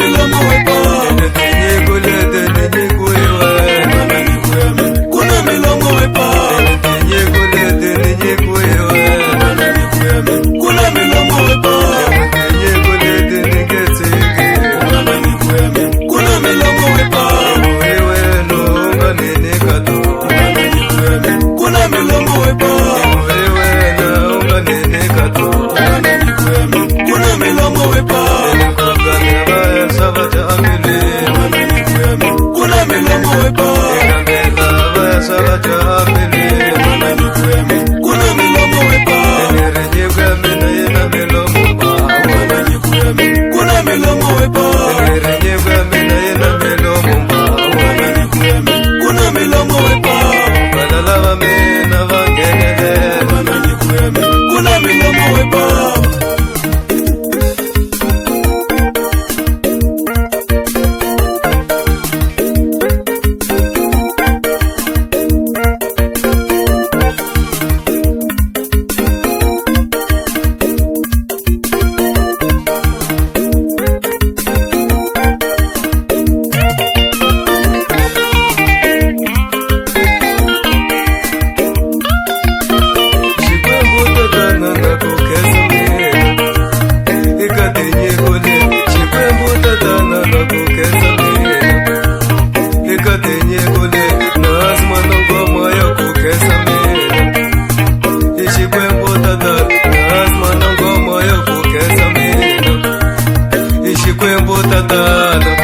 milomo wepa Tenye kule tenye kuewa kuna milomo wepa Tenye kule tenye kuewa kuna milomo wepa Tenye kule tenye keteke kuna milomo wepa Wewe nunga nene kato kuna milomo wepa Wewe nunga nene kato kuna milomo wepa Kagana sabaja amile kuna milomo wepa Kagana sabaja amile kuna milomo wepa Renye kwamina yena milomo kuna milomo wepa Renye kwamina yena milomo kuna milomo wepa Balala mena vangelele kuna milomo wepa Tata